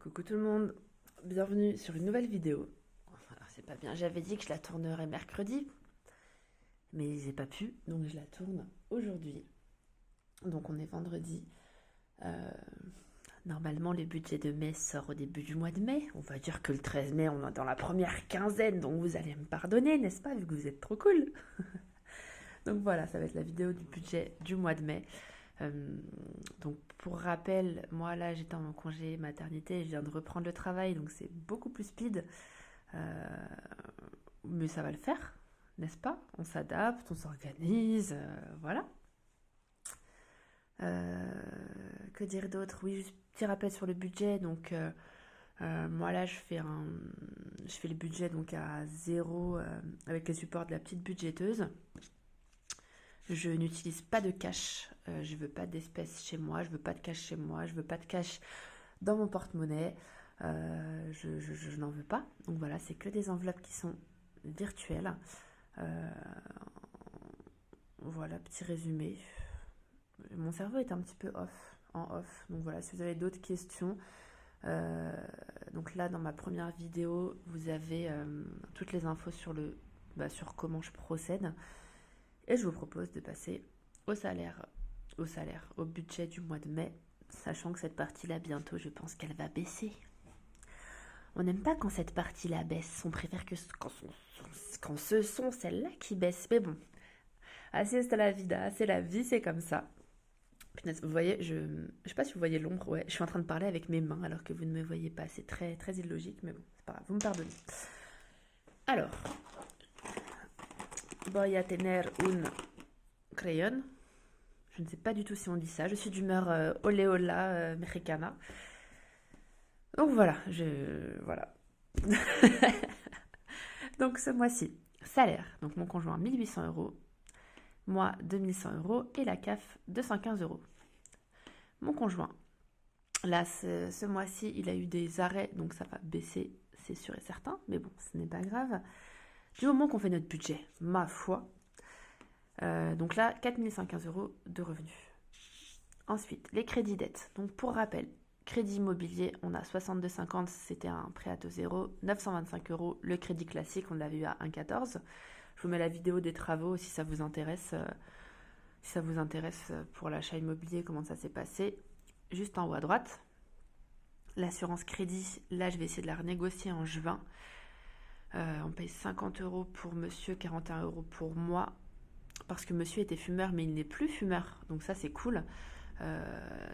Coucou tout le monde, bienvenue sur une nouvelle vidéo. Alors c'est pas bien, j'avais dit que je la tournerais mercredi, mais j'ai pas pu, donc je la tourne aujourd'hui. Donc on est vendredi. Euh, Normalement le budget de mai sort au début du mois de mai. On va dire que le 13 mai on est dans la première quinzaine, donc vous allez me pardonner, n'est-ce pas, vu que vous êtes trop cool. Donc voilà, ça va être la vidéo du budget du mois de mai. Euh, donc pour rappel, moi là j'étais en congé maternité, je viens de reprendre le travail, donc c'est beaucoup plus speed. Euh, mais ça va le faire, n'est-ce pas? On s'adapte, on s'organise, voilà. Euh, que dire d'autre? Oui, juste petit rappel sur le budget. Donc moi là je fais le budget donc à zéro avec les supports de la petite budgéteuse. Je n'utilise pas de cash, je veux pas d'espèces chez moi, je veux pas de cash chez moi, je veux pas de cash dans mon porte-monnaie, je n'en veux pas. Donc voilà, c'est que des enveloppes qui sont virtuelles. Euh, voilà, petit résumé. Mon cerveau est un petit peu en off. Donc voilà, si vous avez d'autres questions, euh, donc là dans ma première vidéo, vous avez toutes les infos sur comment je procède. Et je vous propose de passer au au budget du mois de mai, sachant que cette partie-là, bientôt, je pense qu'elle va baisser. On n'aime pas quand cette partie-là baisse, on préfère quand ce sont celles-là qui baissent. Mais bon, assez c'est la vida, c'est la vie, c'est comme ça. Punaise, vous voyez, je ne sais pas si vous voyez l'ombre, ouais, je suis en train de parler avec mes mains alors que vous ne me voyez pas, c'est très, très illogique, mais bon, c'est pas grave, vous me pardonnez. Alors, voy a tener un crayon. Je ne sais pas du tout si on dit ça. Je suis d'humeur olé ola mexicana. Donc voilà, voilà. Donc ce mois-ci, salaire. Donc mon conjoint 1 800 €, moi 2 100 € et la CAF 215 €. Mon conjoint, là ce mois-ci, il a eu des arrêts, donc ça va baisser, c'est sûr et certain. Mais bon, ce n'est pas grave. Du moment qu'on fait notre budget, ma foi. Donc là, 4 115 € de revenus. Ensuite, les crédits dettes. Donc pour rappel, crédit immobilier, on a 62,50, c'était un prêt à taux zéro, 925 €, le crédit classique, on l'avait eu à 1,14. Je vous mets la vidéo des travaux si ça vous intéresse, pour l'achat immobilier, comment ça s'est passé, juste en haut à droite. L'assurance crédit, là je vais essayer de la renégocier en juin. On paye 50 € pour monsieur, 41 € pour moi, parce que monsieur était fumeur, mais il n'est plus fumeur, donc ça c'est cool.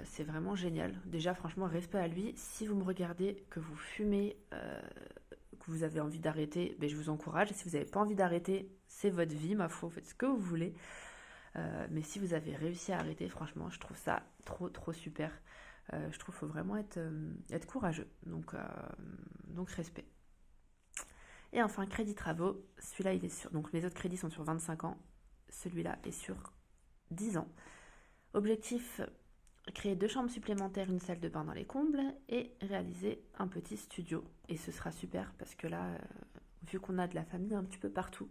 C'est vraiment génial. Déjà, franchement, respect à lui. Si vous me regardez, que vous fumez, que vous avez envie d'arrêter, ben, je vous encourage. Si vous n'avez pas envie d'arrêter, c'est votre vie, ma foi, faites ce que vous voulez. Mais si vous avez réussi à arrêter, franchement, je trouve ça trop, trop super. Je trouve qu'il faut vraiment être courageux. Donc, respect. Et enfin, crédit travaux. Celui-là, il est sur... Donc, mes autres crédits sont sur 25 ans. Celui-là est sur 10 ans. Objectif, créer 2 chambres supplémentaires, une salle de bain dans les combles et réaliser un petit studio. Et ce sera super parce que là, vu qu'on a de la famille un petit peu partout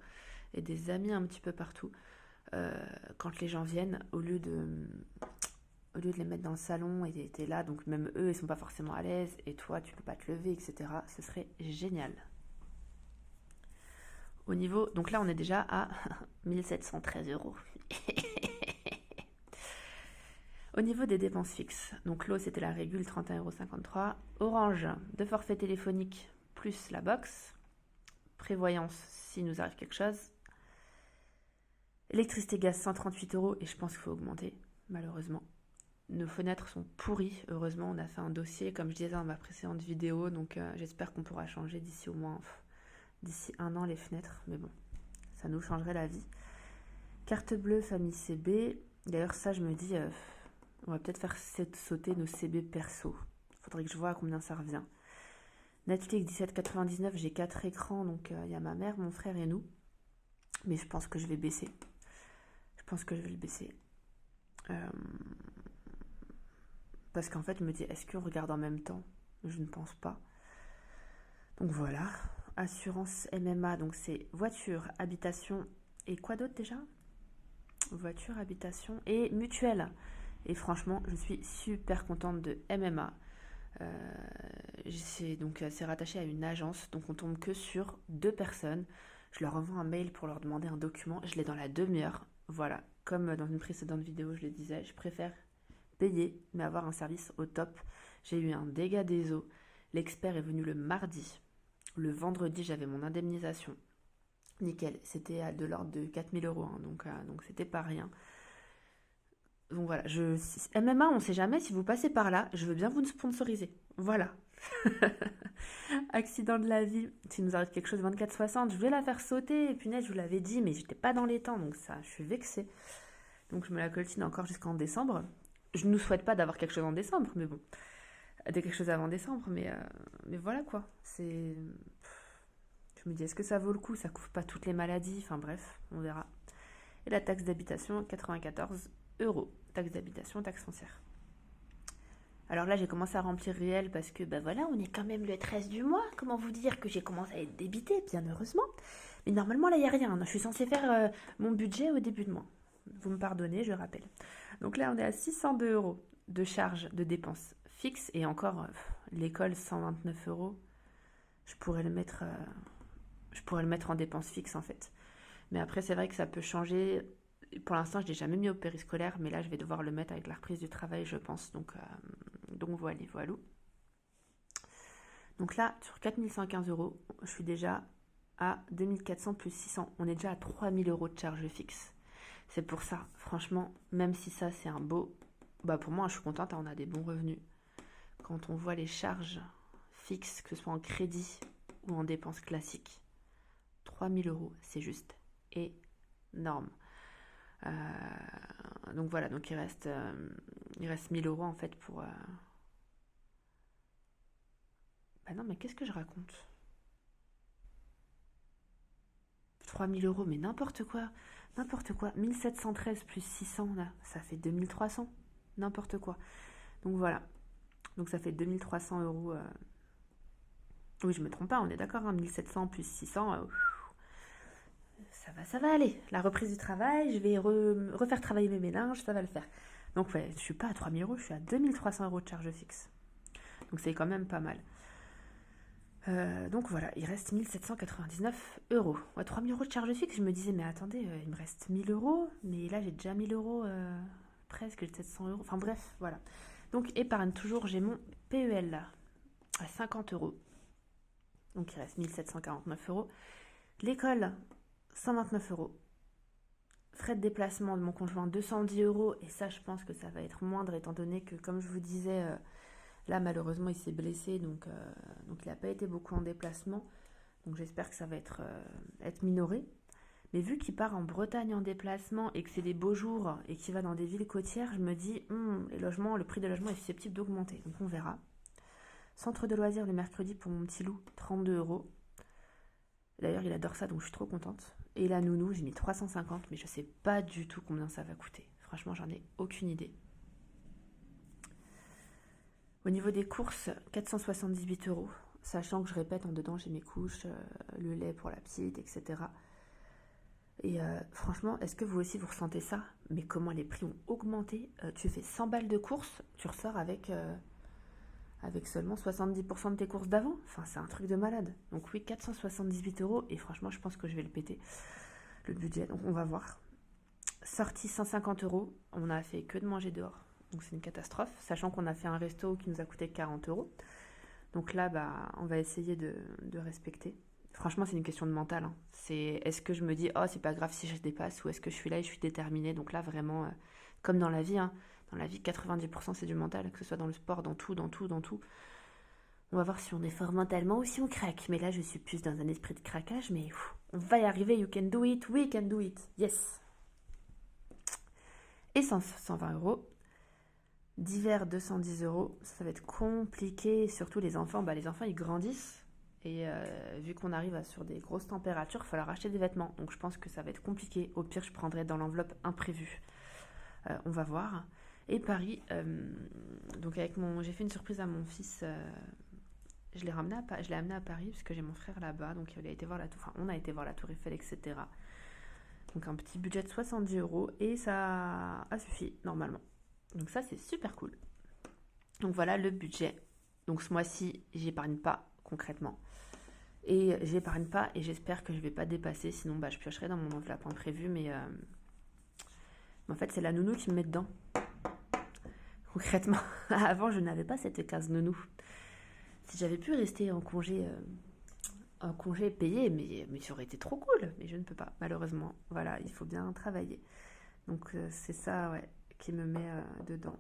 et des amis un petit peu partout, quand les gens viennent, au lieu de les mettre dans le salon et t'es là, donc même eux, ils sont pas forcément à l'aise et toi, tu peux pas te lever, etc. Ce serait génial. Au niveau, donc là, on est déjà à 1713 €. Au niveau des dépenses fixes, donc l'eau c'était la régule 31,53 €. Orange, 2 forfaits téléphoniques plus la box. Prévoyance s'il nous arrive quelque chose. Électricité gaz 138 € et je pense qu'il faut augmenter, malheureusement. Nos fenêtres sont pourries, heureusement on a fait un dossier comme je disais dans ma précédente vidéo, donc j'espère qu'on pourra changer d'ici au moins d'ici 1 an les fenêtres, mais bon, ça nous changerait la vie. Carte bleue famille CB, d'ailleurs ça je me dis... on va peut-être faire sauter nos CB perso. Faudrait que je vois à combien ça revient. Netflix 17,99, j'ai 4 écrans, donc il y a ma mère, mon frère et nous. Mais je pense que je vais baisser. Je pense que je vais le baisser. Parce qu'en fait, je me dis, est-ce qu'on regarde en même temps? Je ne pense pas. Donc voilà. Assurance MMA, donc c'est voiture, habitation et quoi d'autre déjà? Voiture, habitation et mutuelle. Et franchement, je suis super contente de MMA. c'est rattaché à une agence, donc on tombe que sur 2 personnes. Je leur envoie un mail pour leur demander un document, je l'ai dans la demi-heure. Voilà, comme dans une précédente vidéo, je le disais, je préfère payer mais avoir un service au top. J'ai eu un dégât des eaux. L'expert est venu le mardi. Le vendredi, j'avais mon indemnisation. Nickel, c'était de l'ordre de 4 000 euros, hein, donc c'était pas rien. Donc voilà, MMA, on sait jamais, si vous passez par là, je veux bien vous sponsoriser. Voilà. Accident de la vie, s'il nous arrive quelque chose 24-60, je vais la faire sauter. Et punaise, je vous l'avais dit, mais j'étais pas dans les temps, donc ça, je suis vexée. Donc je me la coltine encore jusqu'en décembre. Je ne nous souhaite pas d'avoir quelque chose en décembre, mais bon. Quelque chose avant décembre, mais voilà quoi. Je me dis, est-ce que ça vaut le coup? Ça couvre pas toutes les maladies, enfin bref, on verra. Et la taxe d'habitation, 94 euros. Taxe d'habitation, taxe foncière. Alors là, j'ai commencé à remplir réel parce que, ben voilà, on est quand même le 13 du mois. Comment vous dire que j'ai commencé à être débitée, bien heureusement. Mais normalement, là, il n'y a rien. Je suis censée faire mon budget au début de mois. Vous me pardonnez, je rappelle. Donc là, on est à 602 euros de charges de dépenses fixes. Et encore, l'école, 129 euros. Je pourrais le mettre en dépenses fixes, en fait. Mais après, c'est vrai que ça peut changer. Pour l'instant, je ne l'ai jamais mis au périscolaire, mais là, je vais devoir le mettre avec la reprise du travail, je pense. Donc voilà. Donc là, sur 4115 euros, je suis déjà à 2400 plus 600. On est déjà à 3000 euros de charges fixes. C'est pour ça, franchement, même si ça, c'est un beau... Bah pour moi, je suis contente, on a des bons revenus. Quand on voit les charges fixes, que ce soit en crédit ou en dépenses classiques, 3000 euros, c'est juste énorme. Donc voilà, donc il reste 1000 euros en fait pour... Bah non, mais qu'est-ce que je raconte? 3000 euros, mais n'importe quoi. 1713 plus 600, là, ça fait 2300. N'importe quoi. Donc voilà. Donc ça fait 2300 euros. Oui, je me trompe pas, on est d'accord, hein, 1700 plus 600, ça va aller. La reprise du travail, je vais refaire travailler mes méninges, ça va le faire. Donc ouais, je suis pas à 3000 euros, je suis à 2300 euros de charge fixe. Donc c'est quand même pas mal. Donc voilà, il reste 1799 euros. Ouais, 3000 euros de charge fixe, je me disais, mais attendez, il me reste 1000 euros, mais là j'ai déjà 1000 euros, presque, j'ai 700 euros. Enfin bref, voilà. Donc épargne toujours, j'ai mon PEL là, à 50 euros. Donc il reste 1749 euros. L'école, 129 euros. Frais de déplacement de mon conjoint, 210 euros. Et ça, je pense que ça va être moindre étant donné que, comme je vous disais, là, malheureusement, il s'est blessé. Donc il n'a pas été beaucoup en déplacement. Donc j'espère que ça va être minoré. Mais vu qu'il part en Bretagne en déplacement et que c'est des beaux jours et qu'il va dans des villes côtières, je me dis, le prix des logements est susceptible d'augmenter. Donc on verra. Centre de loisirs le mercredi pour mon petit loup, 32 euros. D'ailleurs, il adore ça, donc je suis trop contente. Et la nounou, j'ai mis 350, mais je sais pas du tout combien ça va coûter. Franchement, j'en ai aucune idée. Au niveau des courses, 478 euros. Sachant que je répète, en dedans, j'ai mes couches, le lait pour la petite, etc. Et franchement, est-ce que vous aussi vous ressentez ça? Mais comment les prix ont augmenté? Tu fais 100 balles de courses, tu ressors avec seulement 70% de tes courses d'avant. Enfin, c'est un truc de malade. Donc oui, 478 euros. Et franchement, je pense que je vais le péter, le budget. Donc on va voir. Sortie 150 euros. On a fait que de manger dehors. Donc c'est une catastrophe. Sachant qu'on a fait un resto qui nous a coûté 40 euros. Donc là, on va essayer de respecter. Franchement, c'est une question de mental. Hein. Est-ce que je me dis, oh, c'est pas grave si je dépasse, ou est-ce que je suis là et je suis déterminée. Donc là, vraiment, comme dans la vie, hein, dans la vie, 90% c'est du mental, que ce soit dans le sport, dans tout. On va voir si on est fort mentalement ou si on craque. Mais là, je suis plus dans un esprit de craquage, mais on va y arriver. You can do it, we can do it. Yes. Essence, 120 euros. Divers, 210 euros. Ça va être compliqué. Surtout les enfants. Les enfants, ils grandissent. Et vu qu'on arrive sur des grosses températures, il va falloir acheter des vêtements. Donc je pense que ça va être compliqué. Au pire, je prendrai dans l'enveloppe imprévue. On va voir. Et Paris, donc j'ai fait une surprise à mon fils. Je l'ai amené à Paris parce que j'ai mon frère là-bas. Donc on a été voir la Tour Eiffel, etc. Donc un petit budget de 70 euros. Et ça a suffi normalement. Donc ça, c'est super cool. Donc voilà le budget. Donc ce mois-ci, j'épargne pas concrètement. Et j'épargne pas et j'espère que je vais pas dépasser. Sinon, je piocherai dans mon enveloppe imprévue. Mais en fait, c'est la nounou qui me met dedans. Concrètement, avant, je n'avais pas cette case nounou. Si j'avais pu rester en congé payé, mais ça aurait été trop cool. Mais je ne peux pas, malheureusement. Voilà, il faut bien travailler. Donc c'est ça, ouais, qui me met dedans,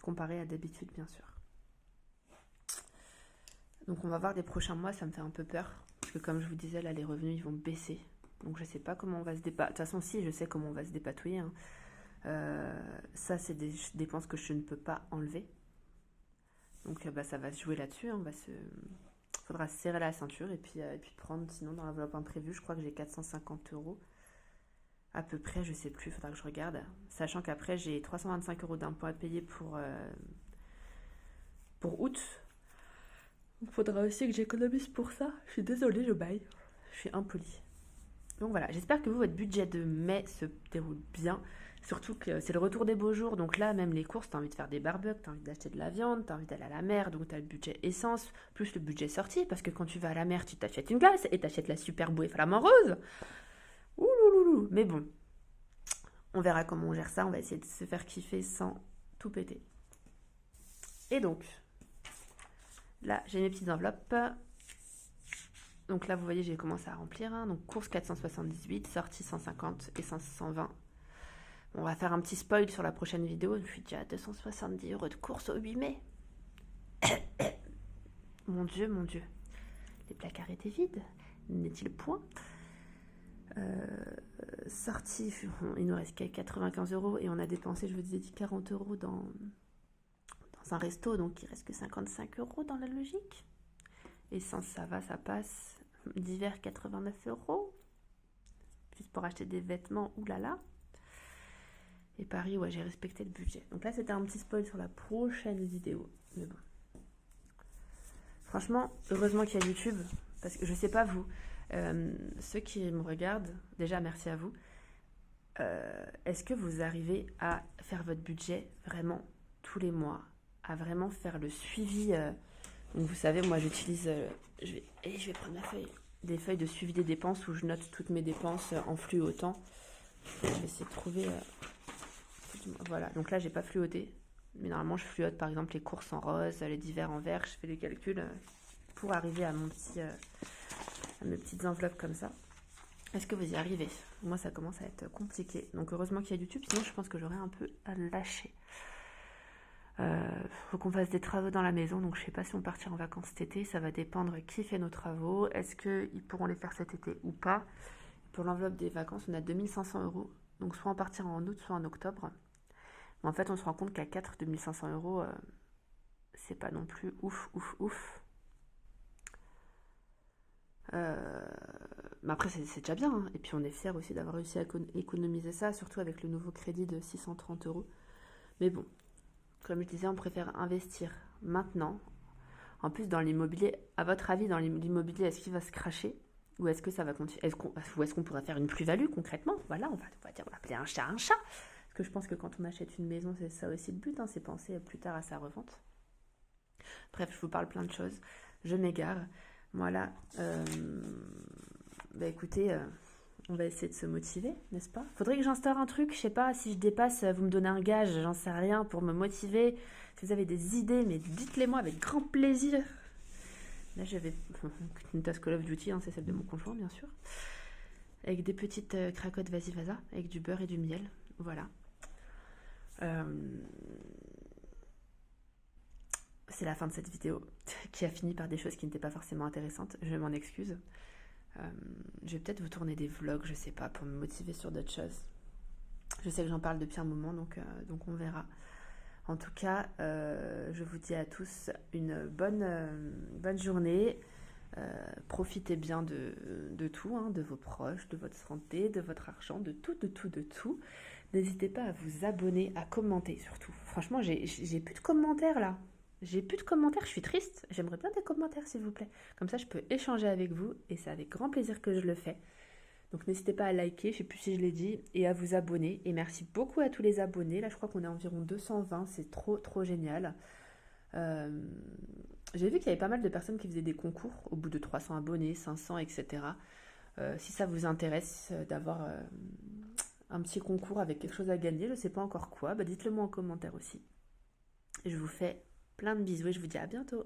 comparé à d'habitude, bien sûr. Donc on va voir des prochains mois, ça me fait un peu peur. Parce que comme je vous disais, là, les revenus, ils vont baisser. Donc je sais pas comment on va se dépatouiller. De toute façon, si, je sais comment on va se dépatouiller. Hein. Ça, c'est des dépenses que je ne peux pas enlever. Donc ça va se jouer là-dessus. Hein. Faudra se serrer la ceinture et puis prendre, sinon dans l'enveloppe imprévue, je crois que j'ai 450 euros. À peu près, je sais plus, il faudra que je regarde. Sachant qu'après, j'ai 325 euros d'impôts à payer pour août. Il faudra aussi que j'économise pour ça. Je suis désolée, je baille. Je suis impolie. Donc voilà, j'espère que vous, votre budget de mai se déroule bien. Surtout que c'est le retour des beaux jours. Donc là, même les courses, tu as envie de faire des barbecues, tu as envie d'acheter de la viande, tu as envie d'aller à la mer. Donc tu as le budget essence, plus le budget sortie. Parce que quand tu vas à la mer, tu t'achètes une glace et t'achètes la super bouée flamant rose. Oulouloulou. Mais bon, on verra comment on gère ça. On va essayer de se faire kiffer sans tout péter. Et donc, là, j'ai mes petites enveloppes. Donc là, vous voyez, j'ai commencé à remplir. Hein. Donc, course 478, sortie 150, essence 120. On va faire un petit spoil sur la prochaine vidéo. Je suis déjà à 270 euros de course au 8 mai. Mon Dieu, mon Dieu. Les placards étaient vides. N'est-il point sortie, il nous reste 95 euros et on a dépensé, je vous disais, 40 euros dans un resto. Donc, il reste que 55 euros dans la logique. Essence, ça va, ça passe. D'hiver, 89 euros. Juste pour acheter des vêtements, oulala. Et Paris, ouais, j'ai respecté le budget. Donc là, c'était un petit spoil sur la prochaine vidéo. Mais bon. Franchement, heureusement qu'il y a YouTube. Parce que je sais pas vous. Ceux qui me regardent, déjà, merci à vous. Est-ce que vous arrivez à faire votre budget vraiment tous les mois? À vraiment faire le suivi donc vous savez, moi j'utilise, je vais prendre ma feuille, des feuilles de suivi des dépenses où je note toutes mes dépenses en flux autant. Je vais essayer de trouver, voilà, donc là j'ai pas fluoté, mais normalement je fluote par exemple les courses en rose, les divers en vert, je fais les calculs pour arriver à à mes petites enveloppes comme ça. Est-ce que vous y arrivez? Moi ça commence à être compliqué, donc heureusement qu'il y a YouTube, sinon je pense que j'aurais un peu à lâcher. Faut qu'on fasse des travaux dans la maison, donc je sais pas si on partira en vacances cet été, ça va dépendre qui fait nos travaux, est-ce qu'ils pourront les faire cet été ou pas. Pour l'enveloppe des vacances, on a 2500 euros, donc soit on partira en août, soit en octobre. Mais en fait, on se rend compte qu'à 4, 2500 euros, c'est pas non plus ouf. Mais après, c'est déjà bien, hein. Et puis on est fiers aussi d'avoir réussi à économiser ça, surtout avec le nouveau crédit de 630 euros. Mais bon, comme je disais, on préfère investir maintenant. En plus, dans l'immobilier, à votre avis, dans l'immobilier, est-ce qu'il va se cracher? Ou est-ce que ça va continuer? Est-ce qu'on pourrait faire une plus-value concrètement? Voilà, on va appeler un chat un chat. Parce que je pense que quand on achète une maison, c'est ça aussi le but, hein, c'est penser plus tard à sa revente. Bref, je vous parle plein de choses. Je m'égare. Voilà. Écoutez, on va essayer de se motiver, n'est-ce pas? Faudrait que j'instaure un truc, je sais pas, si je dépasse, vous me donnez un gage, j'en sais rien, pour me motiver. Si vous avez des idées, mais dites-les moi avec grand plaisir. Là, j'avais une tasse Call of Duty, hein, c'est celle de mon conjoint, bien sûr. Avec des petites cracottes vas-y vas-y, avec du beurre et du miel. Voilà. C'est la fin de cette vidéo, qui a fini par des choses qui n'étaient pas forcément intéressantes. Je m'en excuse. Je vais peut-être vous tourner des vlogs, je sais pas, pour me motiver sur d'autres choses. Je sais que j'en parle depuis un moment, donc on verra. En tout cas, je vous dis à tous une bonne journée. Profitez bien de tout, hein, de vos proches, de votre santé, de votre argent, de tout. N'hésitez pas à vous abonner, à commenter surtout. Franchement, j'ai plus de commentaires là. J'ai plus de commentaires, je suis triste. J'aimerais bien des commentaires, s'il vous plaît. Comme ça, je peux échanger avec vous et c'est avec grand plaisir que je le fais. Donc, n'hésitez pas à liker, je ne sais plus si je l'ai dit, et à vous abonner. Et merci beaucoup à tous les abonnés. Là, je crois qu'on est environ 220, c'est trop génial. Euh, j'ai vu qu'il y avait pas mal de personnes qui faisaient des concours au bout de 300 abonnés, 500, etc. Si ça vous intéresse d'avoir un petit concours avec quelque chose à gagner, je ne sais pas encore quoi, bah dites-le moi en commentaire aussi. Je vous fais plein de bisous et je vous dis à bientôt.